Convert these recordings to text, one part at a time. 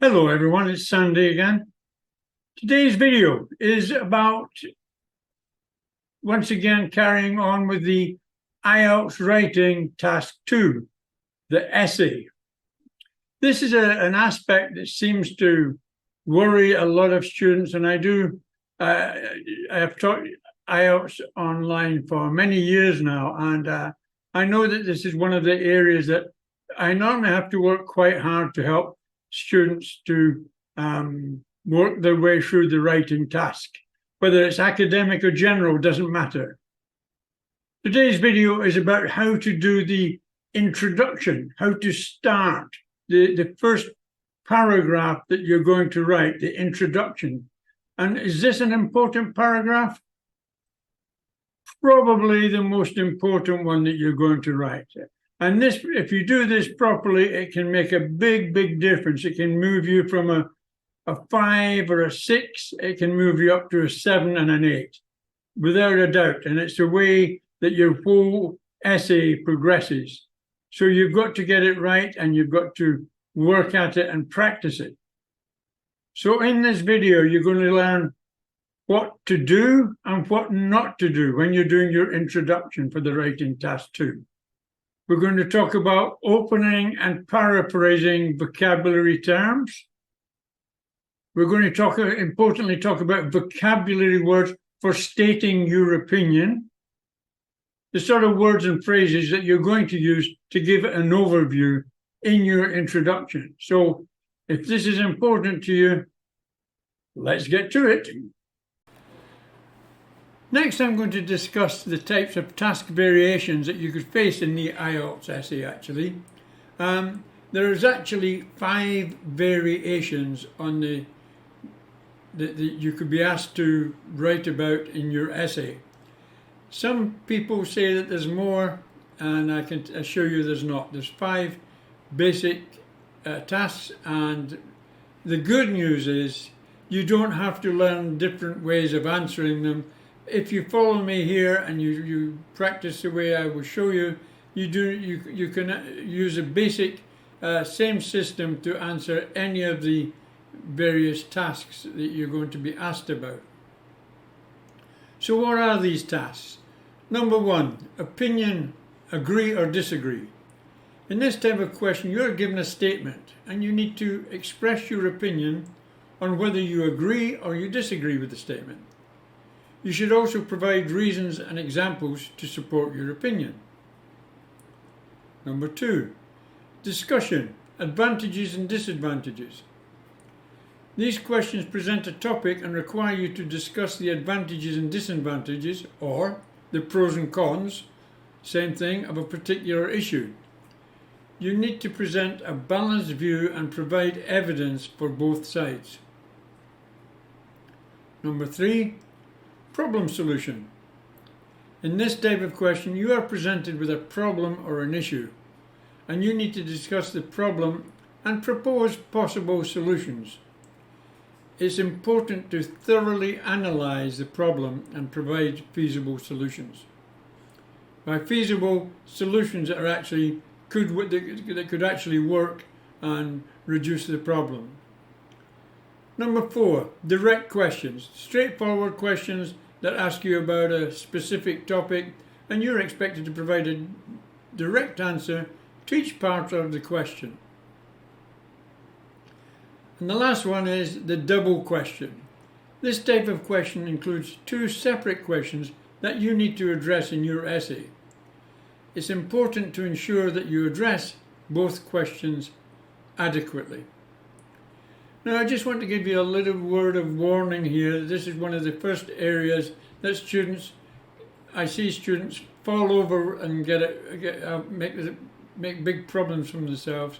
Hello everyone, it's Sandy again. Today's video is about, once again, carrying on with the IELTS writing task 2, the essay. This is an aspect that seems to worry a lot of students, and I have taught IELTS online for many years now, and I know that this is one of the areas that I normally have to work quite hard to help students to work their way through the writing task. Whether it's academic or general doesn't matter. Today's video is about how to do the introduction, how to start the first paragraph that you're going to write, the introduction. And is this an important paragraph? Probably the most important one that you're going to write. And this, if you do this properly, it can make a big, big difference. It can move you from a 5 or a 6. It can move you up to a 7 and an 8, without a doubt. And it's the way that your whole essay progresses. So you've got to get it right, and you've got to work at it and practice it. So in this video, you're going to learn what to do and what not to do when you're doing your introduction for the writing task 2. We're going to talk about opening and paraphrasing vocabulary terms. We're going to importantly talk about vocabulary words for stating your opinion, the sort of words and phrases that you're going to use to give an overview in your introduction. So if this is important to you, let's get to it. Next, I'm going to discuss the types of task variations that you could face in the IELTS essay, actually. There is actually 5 variations on that you could be asked to write about in your essay. Some people say that there's more, and I can assure you there's not. There's 5 basic tasks, and the good news is you don't have to learn different ways of answering them. If you follow me here and you practice the way I will show you, you can use a basic same system to answer any of the various tasks that you're going to be asked about. So what are these tasks? Number 1, opinion, agree or disagree. In this type of question, you're given a statement and you need to express your opinion on whether you agree or you disagree with the statement. You should also provide reasons and examples to support your opinion. Number 2, discussion, advantages and disadvantages. These questions present a topic and require you to discuss the advantages and disadvantages, or the pros and cons, same thing, of a particular issue. You need to present a balanced view and provide evidence for both sides. Number 3, problem solution. In this type of question, you are presented with a problem or an issue, and you need to discuss the problem and propose possible solutions. It's important to thoroughly analyze the problem and provide feasible solutions. By feasible, solutions that could actually work and reduce the problem. Number 4, direct questions, straightforward questions that ask you about a specific topic, and you're expected to provide a direct answer to each part of the question. And the last one is the double question. This type of question includes 2 separate questions that you need to address in your essay. It's important to ensure that you address both questions adequately. Now, I just want to give you a little word of warning here. This is one of the first areas that I see students fall over and make big problems for themselves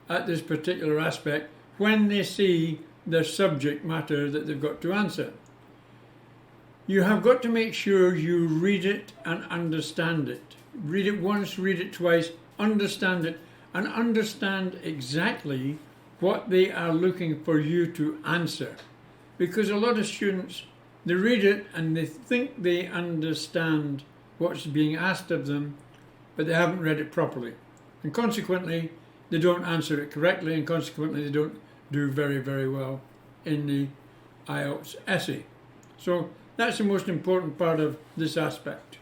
at this particular aspect when they see the subject matter that they've got to answer. You have got to make sure you read it and understand it. Read it once, read it twice, understand it, and understand exactly what they are looking for you to answer. Because a lot of students, they read it and they think they understand what's being asked of them, but they haven't read it properly. And consequently, they don't answer it correctly, and consequently they don't do very, very well in the IELTS essay. So that's the most important part of this aspect.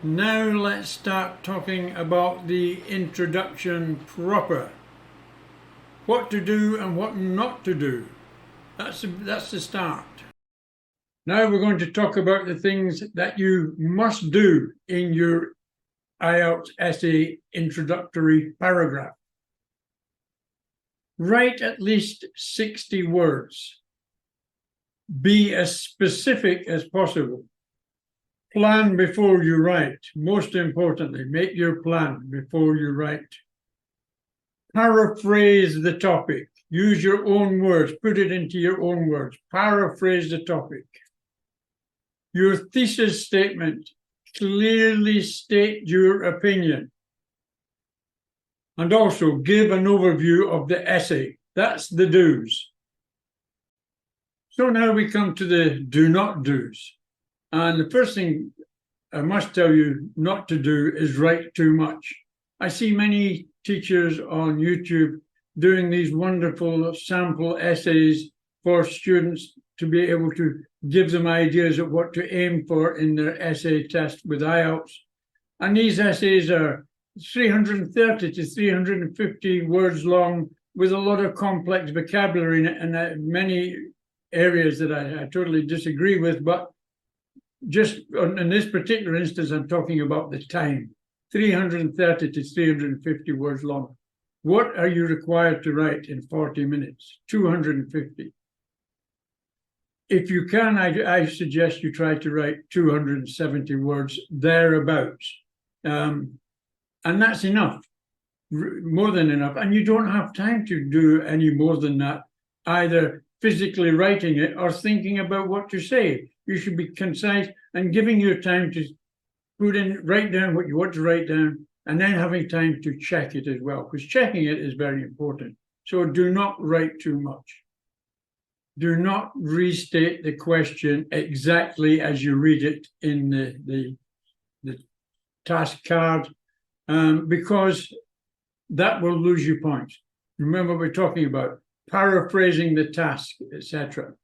Now let's start talking about the introduction proper. What to do and what not to do. That's the start. Now we're going to talk about the things that you must do in your IELTS essay introductory paragraph. Write at least 60 words. Be as specific as possible. Plan before you write. Most importantly, make your plan before you write. Paraphrase the topic. Use your own words. Put it into your own words. Paraphrase the topic. Your thesis statement. Clearly state your opinion. And also give an overview of the essay. That's the do's. So now we come to the do not do's. And the first thing I must tell you not to do is write too much. I see many teachers on YouTube doing these wonderful sample essays for students to be able to give them ideas of what to aim for in their essay test with IELTS. And these essays are 330 to 350 words long with a lot of complex vocabulary in it, and many areas that I totally disagree with, but just in this particular instance, I'm talking about the time, 330 to 350 words long. What are you required to write in 40 minutes? 250. If you can, I suggest you try to write 270 words thereabouts. And that's enough, more than enough. And you don't have time to do any more than that, either physically writing it or thinking about what to say. You should be concise and giving your time to write down what you want to write down, and then having time to check it as well, because checking it is very important. So do not write too much. Do not restate the question exactly as you read it in the task card, because that will lose you points. Remember, we're talking about paraphrasing the task, etc.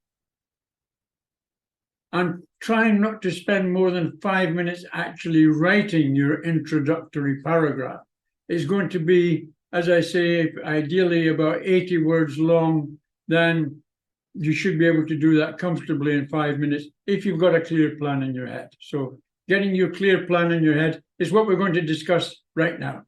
And trying not to spend more than 5 minutes actually writing your introductory paragraph. It's going to be, as I say, ideally about 80 words long. Then you should be able to do that comfortably in 5 minutes if you've got a clear plan in your head. So getting your clear plan in your head is what we're going to discuss right now.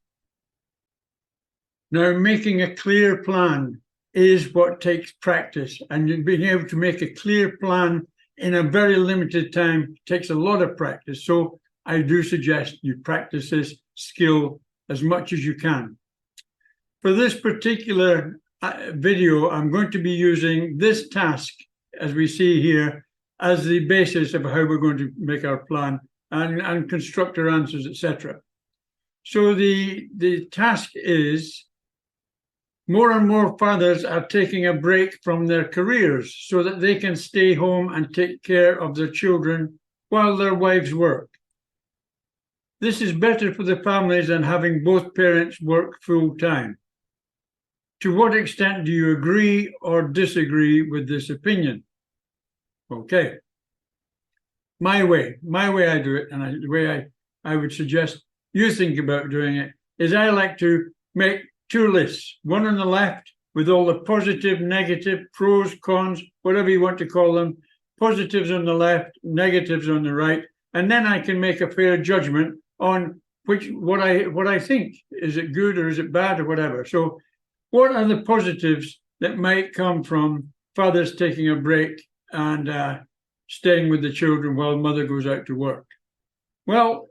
Now, making a clear plan is what takes practice, and being able to make a clear plan in a very limited time takes a lot of practice. So I do suggest you practice this skill as much as you can. For this particular video, I'm going to be using this task, as we see here, as the basis of how we're going to make our plan and construct our answers, etc. So the task is, more and more fathers are taking a break from their careers so that they can stay home and take care of their children while their wives work. This is better for the families than having both parents work full-time. To what extent do you agree or disagree with this opinion? Okay. My way I do it, and the way I would suggest you think about doing it, is I like to make two lists, one on the left with all the positive, negative, pros, cons, whatever you want to call them, positives on the left, negatives on the right, and then I can make a fair judgment on what I think. Is it good or is it bad or whatever? So what are the positives that might come from fathers taking a break and staying with the children while mother goes out to work? Well,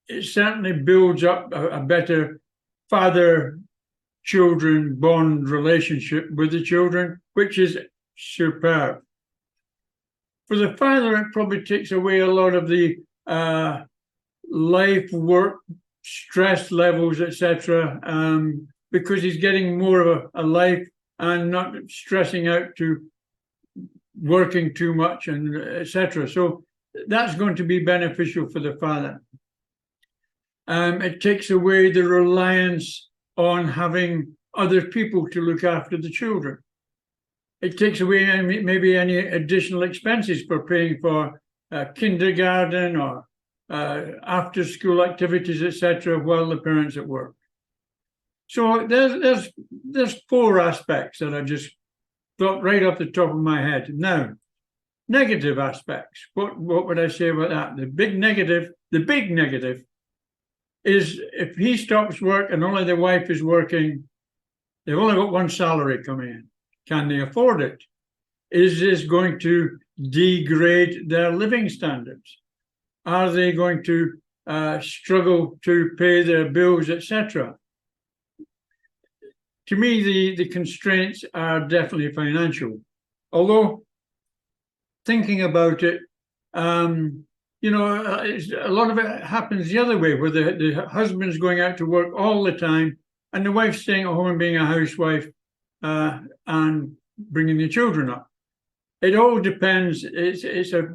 it certainly builds up a better father-children bond relationship with the children, which is superb. For the father, it probably takes away a lot of the life, work, stress levels, etc., because he's getting more of a life and not stressing out to working too much and etc. So that's going to be beneficial for the father. It takes away the reliance on having other people to look after the children. It takes away maybe any additional expenses for paying for kindergarten or after-school activities, etc., while the parents at work. So there's 4 aspects that I just thought right off the top of my head. Now, negative aspects. What would I say about that? The big negative is if he stops work and only the wife is working, they've only got one salary coming in. Can they afford it? Is this going to degrade their living standards? Are they going to struggle to pay their bills, etc.? To me, the constraints are definitely financial. Although, thinking about it, you know, a lot of it happens the other way, where the husband's going out to work all the time and the wife's staying at home and being a housewife and bringing the children up. It all depends. It's a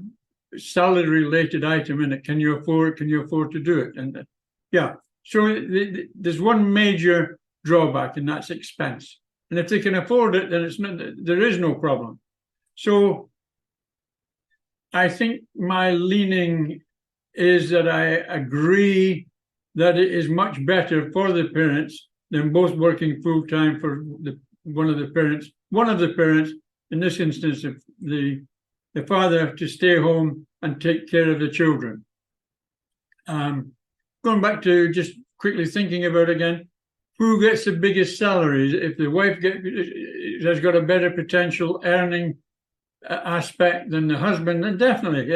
salary-related item, and can you afford to do it? And yeah, so there's one major drawback, and that's expense. And if they can afford it, then there is no problem. So I think my leaning is that I agree that it is much better for the parents than both working full-time for one of the parents, in this instance, the father, to stay home and take care of the children. Going back to just quickly thinking about again, who gets the biggest salary? If the wife has got a better potential earning aspect than the husband, then definitely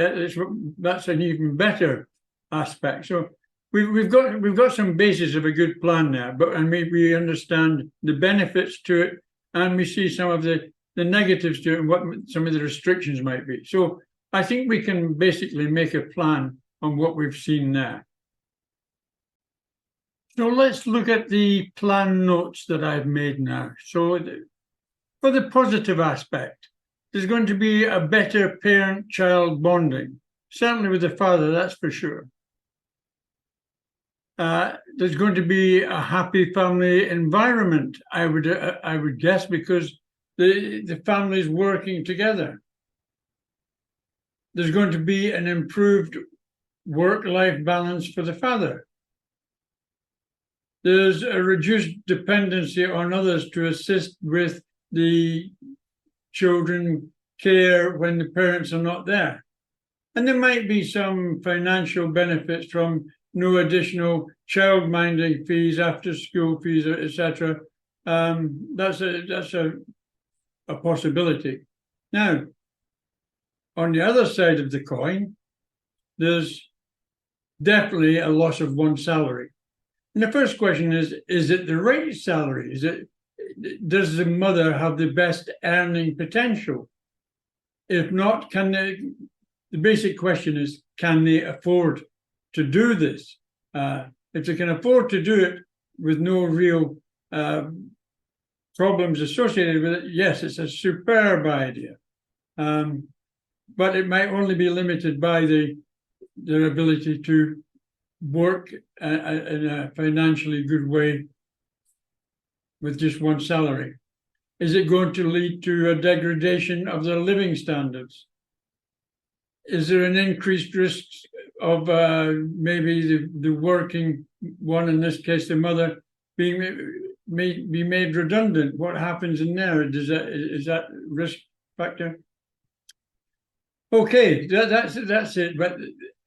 that's an even better aspect. So we've got some basis of a good plan there, and we understand the benefits to it, and we see some of the negatives to it and what some of the restrictions might be. So I think we can basically make a plan on what we've seen there. So let's look at the plan notes that I've made now. So for the positive aspect, there's going to be a better parent-child bonding, certainly with the father, that's for sure. There's going to be a happy family environment, I would guess, because the family is working together. There's going to be an improved work-life balance for the father. There's a reduced dependency on others to assist with the children care when the parents are not there. And there might be some financial benefits from no additional child-minding fees, after-school fees, etc. That's a possibility. Now, on the other side of the coin, there's definitely a loss of one salary. And the first question is it the right salary? Does the mother have the best earning potential? If not, the basic question is, can they afford to do this? If they can afford to do it with no real problems associated with it, yes, it's a superb idea. But it might only be limited by their ability to work in a financially good way with just one salary. Is it going to lead to a degradation of their living standards? Is there an increased risk of maybe the working one, in this case the mother, be made redundant? What happens in there? Is that risk factor? Okay, that's it. But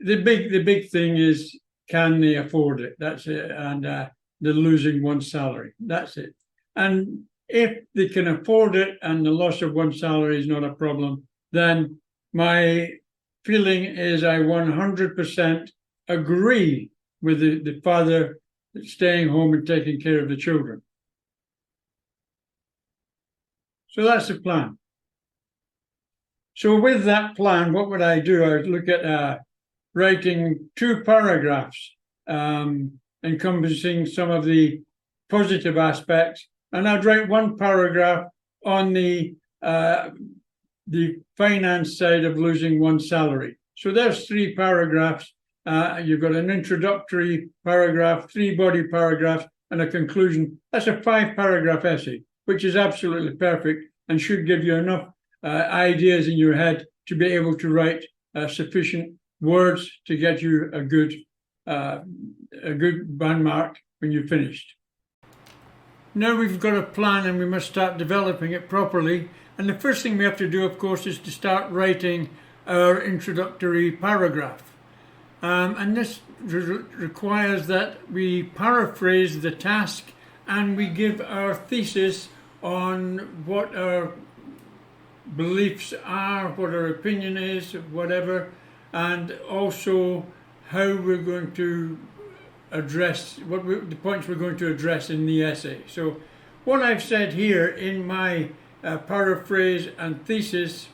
the big thing is, can they afford it? That's it. And they're losing one salary. That's it. And if they can afford it and the loss of one salary is not a problem, then my feeling is I 100% agree with the father staying home and taking care of the children. So that's the plan. So with that plan, what would I do? I would look at writing 2 paragraphs encompassing some of the positive aspects, and I'd write 1 paragraph on the finance side of losing one salary. So there's 3 paragraphs. You've got an introductory paragraph, 3 body paragraphs, and a conclusion. That's a 5-paragraph essay, which is absolutely perfect and should give you enough ideas in your head to be able to write sufficient words to get you a good band mark when you're finished. Now we've got a plan and we must start developing it properly. And the first thing we have to do, of course, is to start writing our introductory paragraph. And this requires that we paraphrase the task and we give our thesis on what our beliefs are, what our opinion is, whatever, and also how we're going to address the points we're going to address in the essay. So what I've said here in my paraphrase and thesis: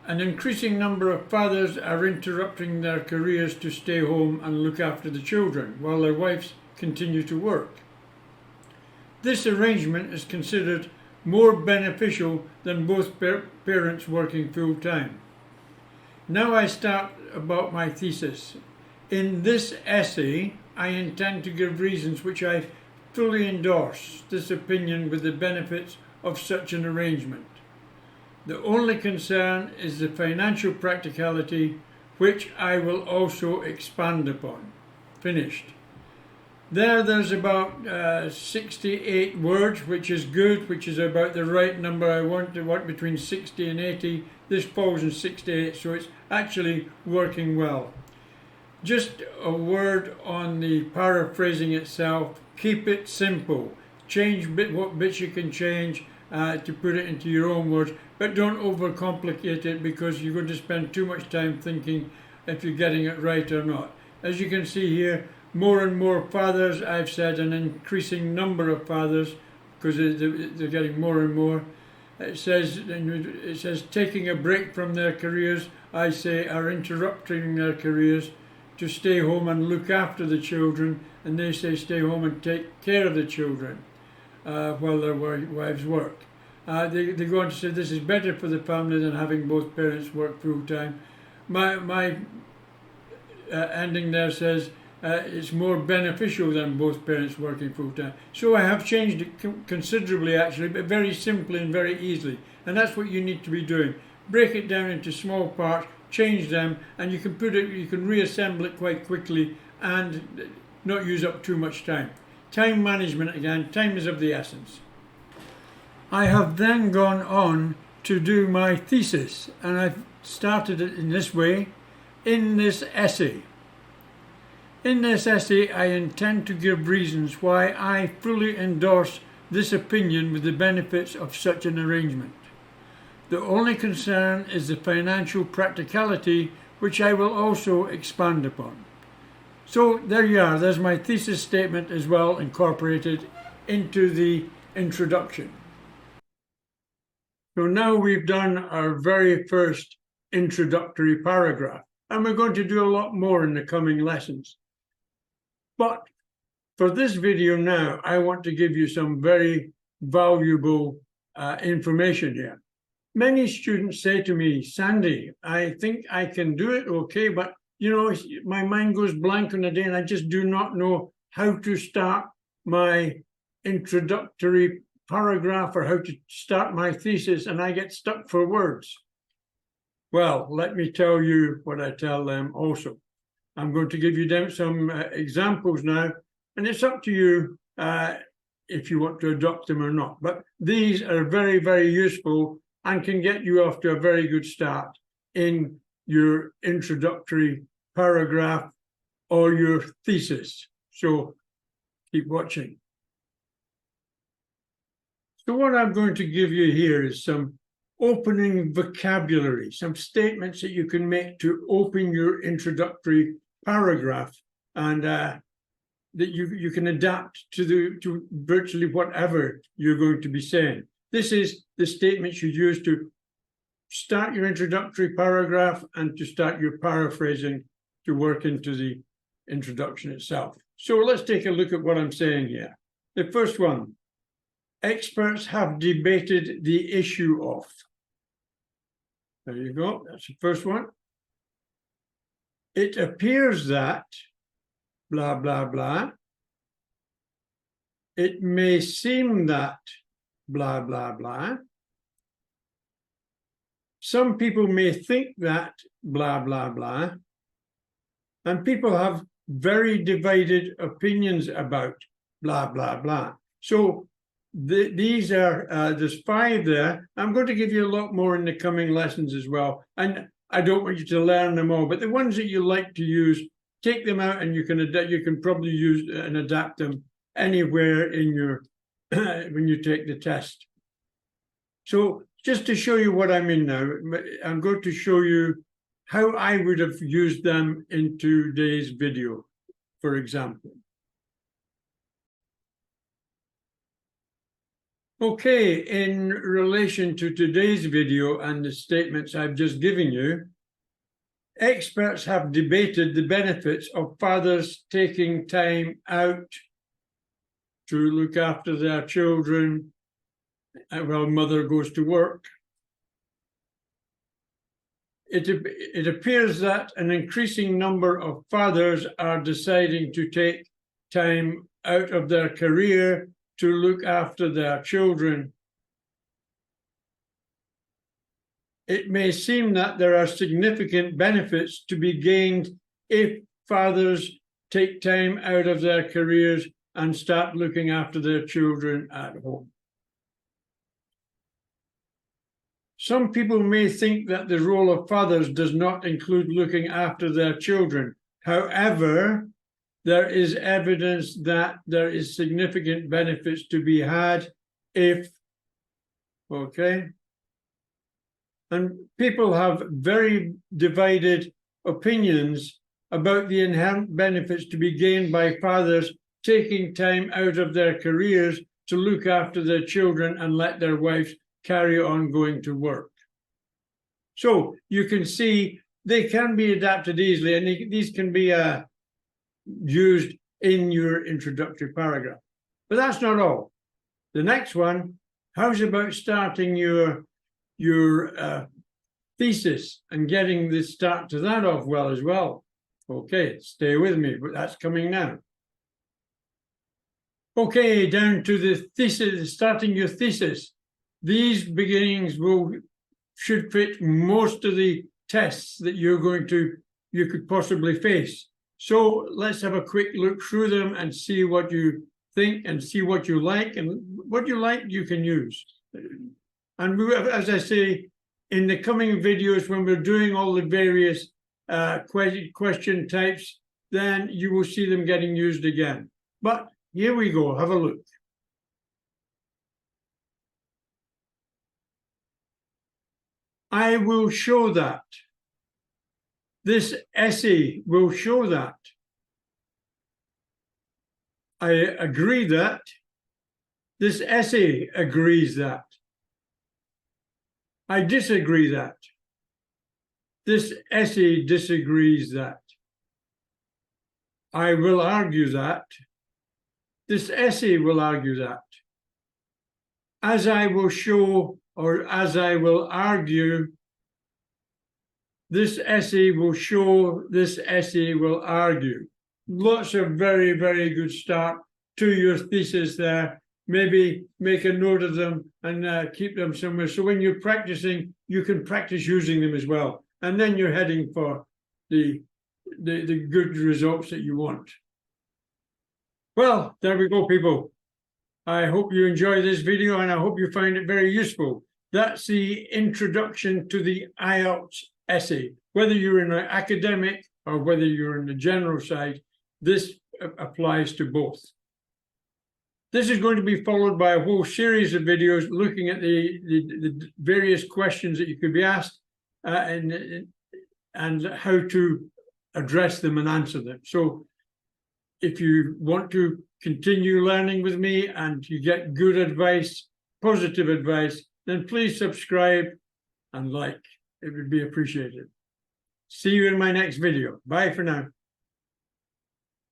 an increasing number of fathers are interrupting their careers to stay home and look after the children while their wives continue to work. This arrangement is considered more beneficial than both parents working full-time. Now I start about my thesis. In this essay, I intend to give reasons which I fully endorse this opinion with the benefits of such an arrangement. The only concern is the financial practicality, which I will also expand upon. Finished. There's about 68 words, which is good, which is about the right number. I want between 60 and 80. This falls in 68, so it's actually working well. Just a word on the paraphrasing itself. Keep it simple. Change what bits you can change to put it into your own words, but don't overcomplicate it, because you're going to spend too much time thinking if you're getting it right or not. As you can see here, more and more fathers, I've said an increasing number of fathers, because they're getting more and more. It says taking a break from their careers, I say are interrupting their careers to stay home and look after the children, and they say stay home and take care of the children while their wives work. They go on to say this is better for the family than having both parents work full-time. My ending there says it's more beneficial than both parents working full-time. So I have changed it considerably, actually, but very simply and very easily. And that's what you need to be doing. Break it down into small parts, change them, and you can reassemble it quite quickly and not use up too much time. Time management again, time is of the essence. I have then gone on to do my thesis, and I've started it in this way, in this essay. In this essay, I intend to give reasons why I fully endorse this opinion with the benefits of such an arrangement. The only concern is the financial practicality, which I will also expand upon. So there you are, there's my thesis statement as well, incorporated into the introduction. So now we've done our very first introductory paragraph, and we're going to do a lot more in the coming lessons. But for this video now, I want to give you some very valuable information here. Many students say to me, Sandy, I think I can do it okay, but you know, my mind goes blank on the day and I just do not know how to start my introductory paragraph or how to start my thesis, and I get stuck for words. Well, let me tell you what I tell them also. I'm going to give you some examples now, and it's up to you if you want to adopt them or not. But these are very, very useful and can get you off to a very good start in your introductory paragraph or your thesis. So keep watching. So what I'm going to give you here is some opening vocabulary, some statements that you can make to open your introductory paragraph, and that you can adapt to virtually whatever you're going to be saying. This is the statements you use to start your introductory paragraph and to start your paraphrasing to work into the introduction itself. So let's take a look at what I'm saying here. The first one, experts have debated the issue of. There you go, that's the first one. It appears that, blah, blah, blah. It may seem that, blah, blah, blah. some people may think that blah, blah, blah, and people have very divided opinions about blah, blah, blah. So these are, there's 5 there. I'm going to give you a lot more in the coming lessons as well. And I don't want you to learn them all, but the ones that you like to use, take them out and you can probably use and adapt them anywhere in your, when you take the test. So just to show you what I mean now, I'm going to show you how I would have used them in today's video, for example. Okay, in relation to today's video and the statements I've just given you, experts have debated the benefits of fathers taking time out to look after their children while mother goes to work. It appears that an increasing number of fathers are deciding to take time out of their career to look after their children. It may seem that there are significant benefits to be gained if fathers take time out of their careers and start looking after their children at home. Some people may think that the role of fathers does not include looking after their children. However, there is evidence that there is significant benefits to be had if, okay, and people have very divided opinions about the inherent benefits to be gained by fathers taking time out of their careers to look after their children and let their wives carry on going to work. So you can see they can be adapted easily, and these can be used in your introductory paragraph. But that's not all. The next one, how's about starting your thesis and getting the start to that off well as well? Okay, stay with me, but that's coming now. Okay, down to the thesis, starting your thesis. These beginnings should fit most of the tests that you could possibly face. So let's have a quick look through them and see what you think and see what you like, and what you like you can use. And as I say, in the coming videos, when we're doing all the various question types, then you will see them getting used again. But here we go, have a look. I will show that. This essay will show that. I agree that. This essay agrees that. I disagree that. This essay disagrees that. I will argue that. This essay will argue that. As I will show, or as I will argue, this essay will show, this essay will argue. Lots of very, very good start to your thesis there. Maybe make a note of them and keep them somewhere. So when you're practicing, you can practice using them as well. And then you're heading for the good results that you want. Well, there we go, people. I hope you enjoy this video and I hope you find it very useful. That's the introduction to the IELTS essay. Whether you're in an academic or whether you're in the general side, this applies to both. This is going to be followed by a whole series of videos looking at the various questions that you could be asked and how to address them and answer them. So if you want to continue learning with me and you get good advice, positive advice, then please subscribe and like. It would be appreciated. See you in my next video. Bye for now.